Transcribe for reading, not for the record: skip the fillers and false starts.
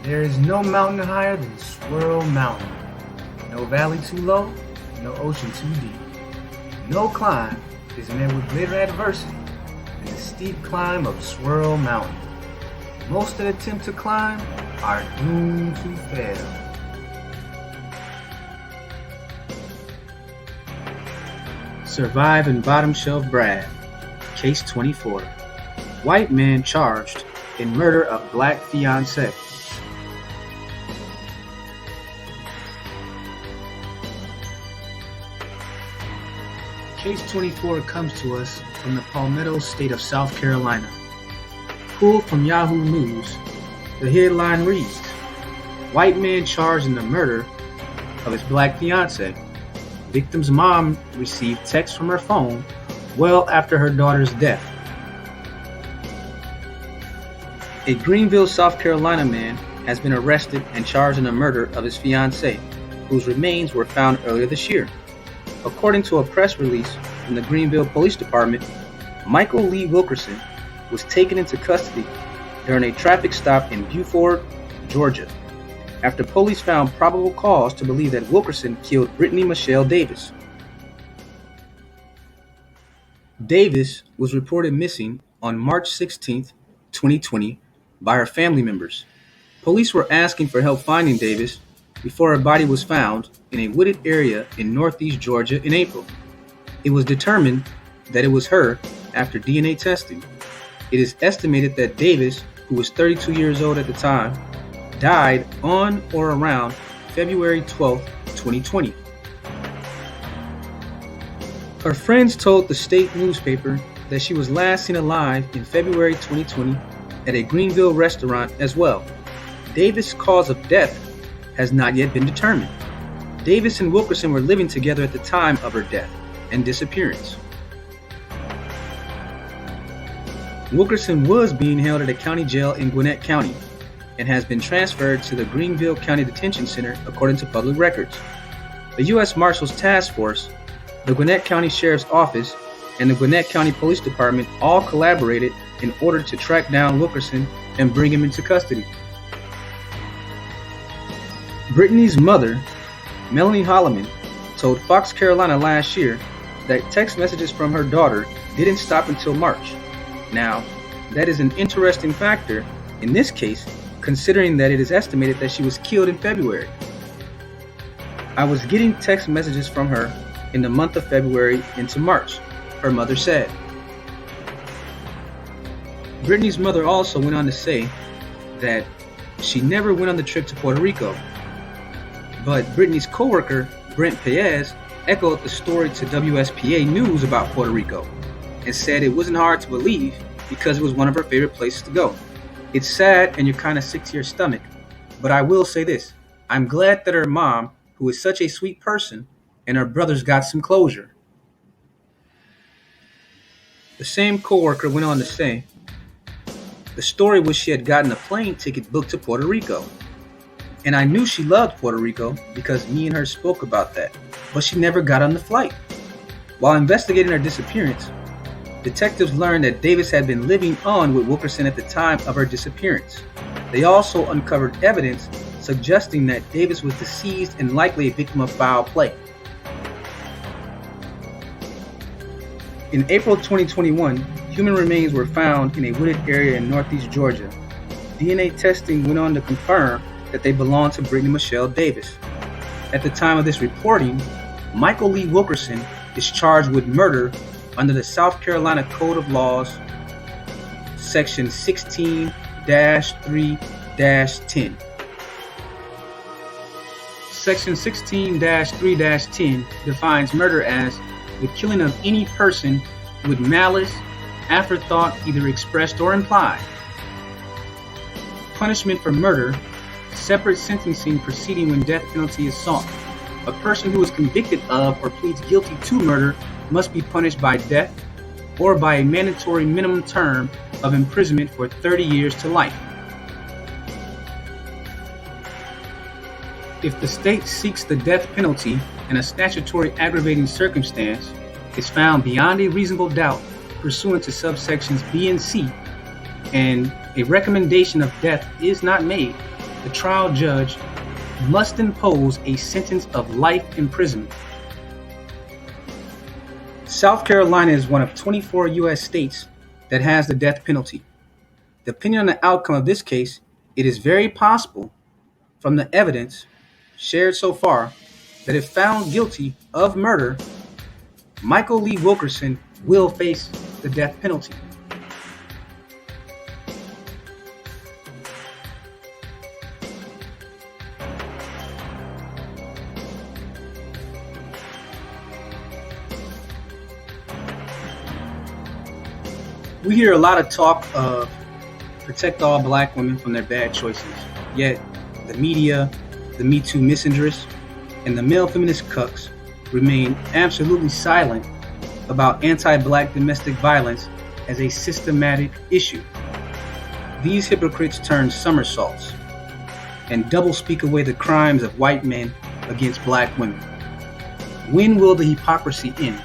There is no mountain higher than Swirl Mountain. No valley too low, no ocean too deep. No climb is met with greater adversity than the steep climb of Swirl Mountain. Most that attempt to climb are doomed to fail. Surviving Bottom-Shelf Brad, Case 24. White man charged in murder of black fiancée. Case 24 comes to us from the Palmetto State of South Carolina. Pulled from Yahoo News, the headline reads, "White man charged in the murder of his black fiancée. Victim's mom received text from her phone well after her daughter's death." A Greenville, South Carolina man has been arrested and charged in the murder of his fiancée, whose remains were found earlier this year. According to a press release from the Greenville Police Department, Michael Lee Wilkerson was taken into custody during a traffic stop in Beaufort, Georgia, after police found probable cause to believe that Wilkerson killed Brittany Michelle Davis. Davis was reported missing on March 16, 2020, by her family members. Police were asking for help finding Davis before her body was found in a wooded area in northeast Georgia in April. It was determined that it was her after DNA testing. It is estimated that Davis, who was 32 years old at the time, died on or around February 12, 2020. Her friends told the state newspaper that she was last seen alive in February 2020 at a Greenville restaurant as well. Davis' cause of death has not yet been determined. Davis and Wilkerson were living together at the time of her death and disappearance. Wilkerson was being held at a county jail in Gwinnett County and has been transferred to the Greenville County Detention Center according to public records. The U.S. Marshals Task Force, the Gwinnett County Sheriff's Office, and the Gwinnett County Police Department all collaborated in order to track down Wilkerson and bring him into custody. Brittany's mother, Melanie Holloman, told Fox Carolina last year that text messages from her daughter didn't stop until March. Now, that is an interesting factor in this case, considering that it is estimated that she was killed in February. "I was getting text messages from her in the month of February into March," her mother said. Brittany's mother also went on to say that she never went on the trip to Puerto Rico. But Brittany's co-worker, Brent Paez, echoed the story to WSPA News about Puerto Rico and said it wasn't hard to believe because it was one of her favorite places to go. "It's sad and you're kind of sick to your stomach, but I will say this. I'm glad that her mom, who is such a sweet person, and her brothers got some closure." The same co-worker went on to say, "The story was she had gotten a plane ticket booked to Puerto Rico. And I knew she loved Puerto Rico because me and her spoke about that, but she never got on the flight." While investigating her disappearance, detectives learned that Davis had been living on with Wilkerson at the time of her disappearance. They also uncovered evidence suggesting that Davis was deceased and likely a victim of foul play. In April 2021, human remains were found in a wooded area in northeast Georgia. DNA testing went on to confirm that they belonged to Brittany Michelle Davis. At the time of this reporting, Michael Lee Wilkerson is charged with murder under the South Carolina Code of Laws, Section 16-3-10. Section 16-3-10 defines murder as the killing of any person with malice, afterthought, either expressed or implied. Punishment for murder: separate sentencing proceeding when death penalty is sought. A person who is convicted of or pleads guilty to murder must be punished by death or by a mandatory minimum term of imprisonment for 30 years to life. If the state seeks the death penalty and a statutory aggravating circumstance is found beyond a reasonable doubt pursuant to subsections B and C, and a recommendation of death is not made, the trial judge must impose a sentence of life imprisonment. South Carolina is one of 24 U.S. states that has the death penalty. Depending on the outcome of this case, it is very possible, from the evidence shared so far, that if found guilty of murder, Michael Lee Wilkerson will face the death penalty. We hear a lot of talk of protect all black women from their bad choices, yet the media, the metoo misandrists, and the male feminist cucks remain absolutely silent about anti-black domestic violence as a systematic issue. These hypocrites turn somersaults and double speak away the crimes of white men against black women. When will the hypocrisy end?